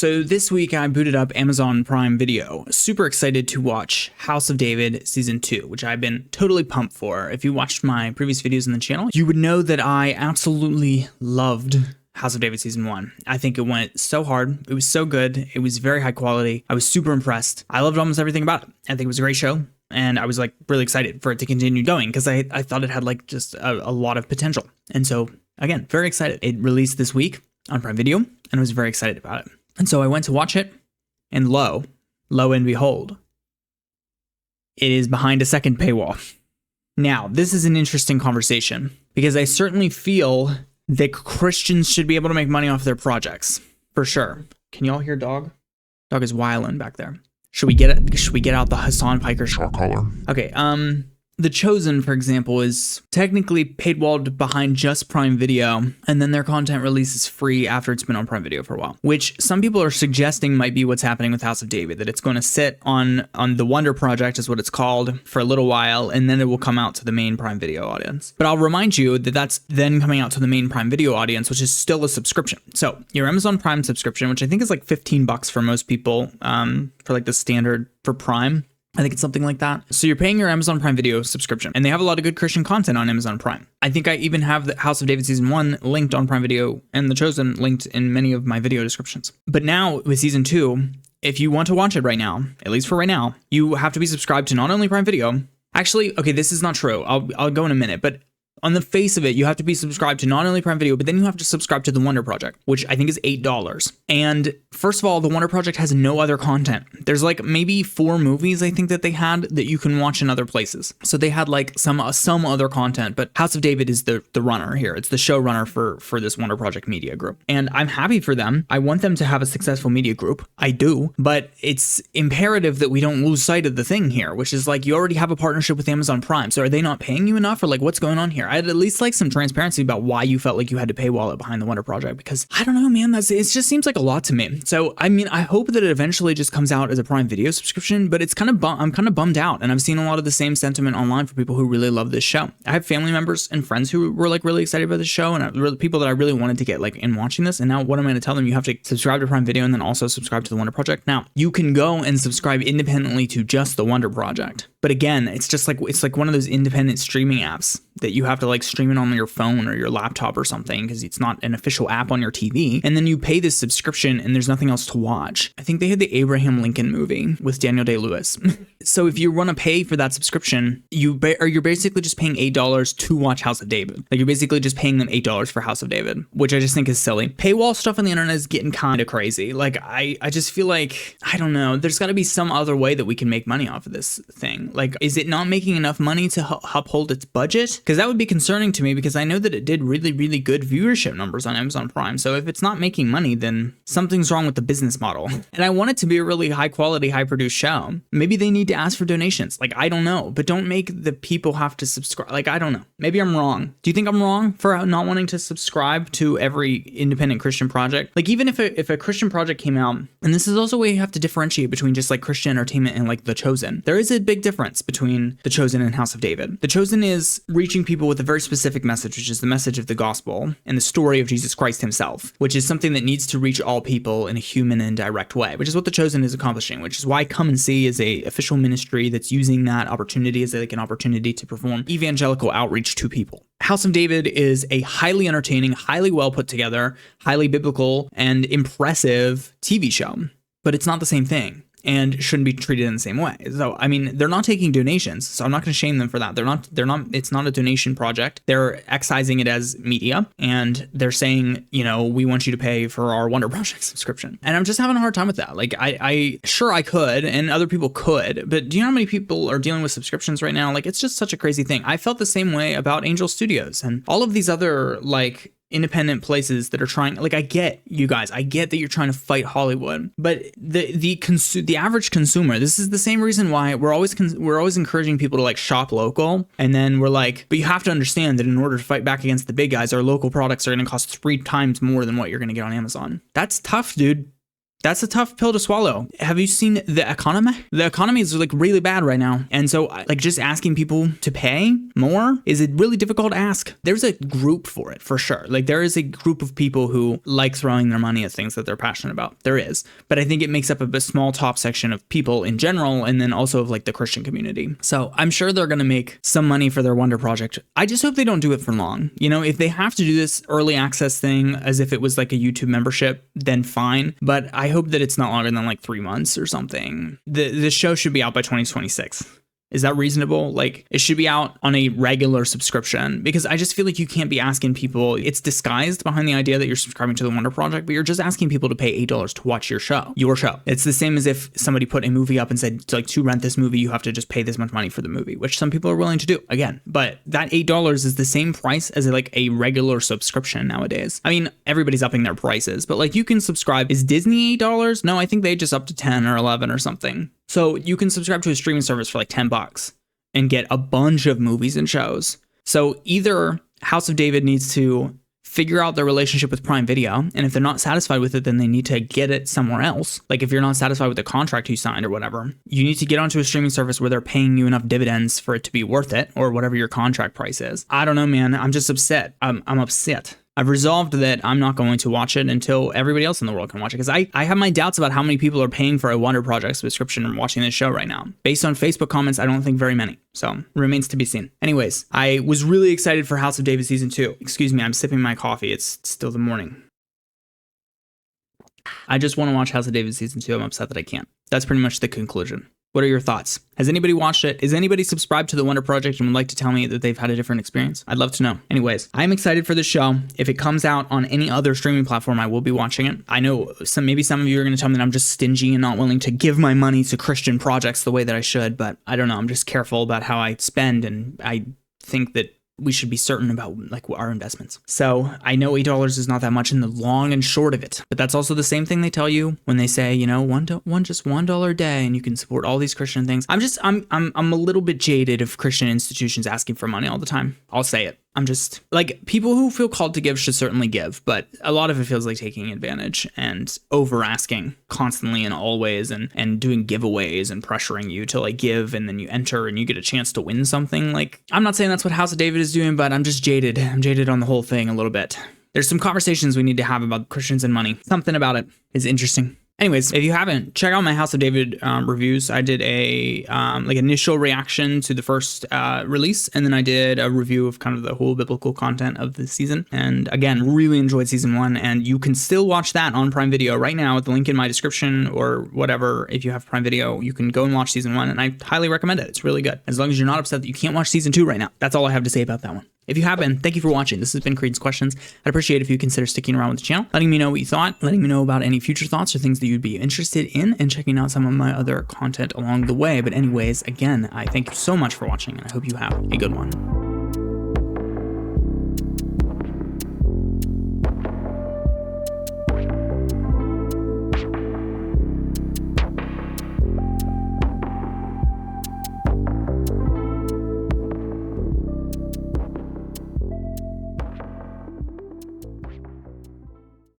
So this week I booted up Amazon Prime Video. Super excited to watch House of David Season 2, which I've been totally pumped for. If you watched my previous videos on the channel, you would know that I absolutely loved House of David Season 1. I think it went so hard. It was so good. It was very high quality. I was super impressed. I loved almost everything about it. I think it was a great show. And I was like really excited for it to continue going because I thought it had like just a lot of potential. And so again, very excited. It released this week on Prime Video and I was very excited about it. And so I went to watch it, and lo and behold, it is behind a second paywall. Now, this is an interesting conversation because I certainly feel that Christians should be able to make money off their projects, for sure. Can y'all hear dog? Dog is wilding back there. Should we get out the Hassan Piker shot collar? Okay, The Chosen, for example, is technically paywalled behind just Prime Video, and then their content release is free after it's been on Prime Video for a while, which some people are suggesting might be what's happening with House of David, that it's going to sit on the Wonder Project, is what it's called, for a little while, and then it will come out to the main Prime Video audience. But I'll remind you that that's then coming out to the main Prime Video audience, which is still a subscription. So your Amazon Prime subscription, which I think is like $15 for most people, for like the standard for Prime, I think it's something like that. So you're paying your Amazon Prime Video subscription, and they have a lot of good Christian content on Amazon Prime. I think I even have the House of David Season 1 linked on Prime Video and The Chosen linked in many of my video descriptions. But now with Season 2, if you want to watch it right now, at least for right now, you have to be subscribed to not only Prime Video. Actually, okay, this is not true. I'll go in a minute, but on the face of it, you have to be subscribed to not only Prime Video, but then you have to subscribe to the Wonder Project, which I think is $8. And first of all, the Wonder Project has no other content. There's like maybe 4 movies I think that they had that you can watch in other places. So they had like some other content, but House of David is the runner here. It's the showrunner for this Wonder Project media group. And I'm happy for them. I want them to have a successful media group. I do, but it's imperative that we don't lose sight of the thing here, which is like you already have a partnership with Amazon Prime. So are they not paying you enough, or like what's going on here? I'd at least like some transparency about why you felt like you had to paywall it behind the Wonder Project, because I don't know, man, it just seems like a lot to me. So, I mean, I hope that it eventually just comes out as a Prime Video subscription, but it's I'm kind of bummed out, and I've seen a lot of the same sentiment online for people who really love this show. I have family members and friends who were like really excited about this show, and people that I really wanted to get like in watching this, and now what am I going to tell them? You have to subscribe to Prime Video and then also subscribe to the Wonder Project. Now, you can go and subscribe independently to just the Wonder Project. But again, it's like one of those independent streaming apps that you have to like stream it on your phone or your laptop or something because it's not an official app on your TV. And then you pay this subscription and there's nothing else to watch. I think they had the Abraham Lincoln movie with Daniel Day-Lewis. So if you want to pay for that subscription, you're basically just paying $8 to watch House of David. Like you're basically just paying them $8 for House of David, which I just think is silly. Paywall stuff on the internet is getting kind of crazy. Like I just feel like, I don't know, there's got to be some other way that we can make money off of this thing. Like, is it not making enough money to uphold its budget? Because that would be concerning to me, because I know that it did really, really good viewership numbers on Amazon Prime. So if it's not making money, then something's wrong with the business model. And I want it to be a really high quality, high produced show. Maybe they need to ask for donations. Like, I don't know, but don't make the people have to subscribe. Like, I don't know. Maybe I'm wrong. Do you think I'm wrong for not wanting to subscribe to every independent Christian project? Like, even if a Christian project came out, and this is also where you have to differentiate between just like Christian entertainment and like The Chosen. There is a big difference between The Chosen and House of David. The Chosen is reaching people with a very specific message, which is the message of the gospel and the story of Jesus Christ himself, which is something that needs to reach all people in a human and direct way, which is what The Chosen is accomplishing, which is why Come and See is a official ministry that's using that opportunity as like an opportunity to perform evangelical outreach to people. House of David is a highly entertaining, highly well put together, highly biblical and impressive TV show, but it's not the same thing and shouldn't be treated in the same way. So, I mean, they're not taking donations, so I'm not going to shame them for that. It's not a donation project. They're excising it as media, and they're saying, you know, we want you to pay for our Wonder Project subscription. And I'm just having a hard time with that. Like, I could, and other people could, but do you know how many people are dealing with subscriptions right now? Like, it's just such a crazy thing. I felt the same way about Angel Studios and all of these other, like, independent places that are trying, like, I get you guys, I get that you're trying to fight Hollywood, but the average consumer, this is the same reason why we're always encouraging people to like shop local, and then we're like, but you have to understand that in order to fight back against the big guys, our local products are going to cost 3 times more than what you're going to get on Amazon. That's tough, dude. That's a tough pill to swallow. Have you seen the Econemeh? The economy is like really bad right now. And so like just asking people to pay more is a really difficult ask. There's a group for it for sure. Like there is a group of people who like throwing their money at things that they're passionate about. There is. But I think it makes up a small top section of people in general, and then also of like the Christian community. So I'm sure they're going to make some money for their Wonder Project. I just hope they don't do it for long. You know, if they have to do this early access thing as if it was like a YouTube membership, then fine. But I hope that it's not longer than like 3 months or something. The show should be out by 2026. Is that reasonable? Like it should be out on a regular subscription, because I just feel like you can't be asking people, it's disguised behind the idea that you're subscribing to the Wonder Project, but you're just asking people to pay $8 to watch your show. It's the same as if somebody put a movie up and said, like, to rent this movie, you have to just pay this much money for the movie, which some people are willing to do again. But that $8 is the same price as like a regular subscription nowadays. I mean, everybody's upping their prices, but like you can subscribe. Is Disney $8? No, I think they just up to 10 or 11 or something. So you can subscribe to a streaming service for like $10 and get a bunch of movies and shows. So either House of David needs to figure out their relationship with Prime Video, and if they're not satisfied with it, then they need to get it somewhere else. Like if you're not satisfied with the contract you signed or whatever, you need to get onto a streaming service where they're paying you enough dividends for it to be worth it, or whatever your contract price is. I don't know, man. I'm just upset. I'm upset. I've resolved that I'm not going to watch it until everybody else in the world can watch it, because I have my doubts about how many people are paying for a Wonder Project subscription and watching this show right now. Based on Facebook comments, I don't think very many. So remains to be seen. Anyways, I was really excited for House of David season 2. Excuse me, I'm sipping my coffee. It's still the morning. I just want to watch House of David season 2. I'm upset that I can't. That's pretty much the conclusion. What are your thoughts? Has anybody watched it? Is anybody subscribed to the Wonder Project and would like to tell me that they've had a different experience? I'd love to know. Anyways, I'm excited for this show. If it comes out on any other streaming platform, I will be watching it. I know maybe some of you are going to tell me that I'm just stingy and not willing to give my money to Christian projects the way that I should, but I don't know. I'm just careful about how I spend, and I think that we should be certain about like our investments. So I know $8 is not that much in the long and short of it, but that's also the same thing they tell you when they say, you know, just $1 a day and you can support all these Christian things. I'm a little bit jaded of Christian institutions asking for money all the time. I'll say it. I'm just like, people who feel called to give should certainly give, but a lot of it feels like taking advantage and over asking constantly and always, and doing giveaways and pressuring you to like give, and then you enter and you get a chance to win something. Like, I'm not saying that's what House of David is doing, but I'm just jaded. I'm jaded on the whole thing a little bit. There's some conversations we need to have about Christians and money. Something about it is interesting. Anyways, if you haven't, check out my House of David reviews. I did a like initial reaction to the first release, and then I did a review of kind of the whole biblical content of the season. And again, really enjoyed season 1, and you can still watch that on Prime Video right now with the link in my description or whatever. If you have Prime Video, you can go and watch season 1, and I highly recommend it. It's really good. As long as you're not upset that you can't watch season 2 right now. That's all I have to say about that one. If you have been, thank you for watching. This has been Creed's Questions. I'd appreciate it if you consider sticking around with the channel, letting me know what you thought, letting me know about any future thoughts or things that you'd be interested in, and checking out some of my other content along the way. But anyways, again, I thank you so much for watching, and I hope you have a good one.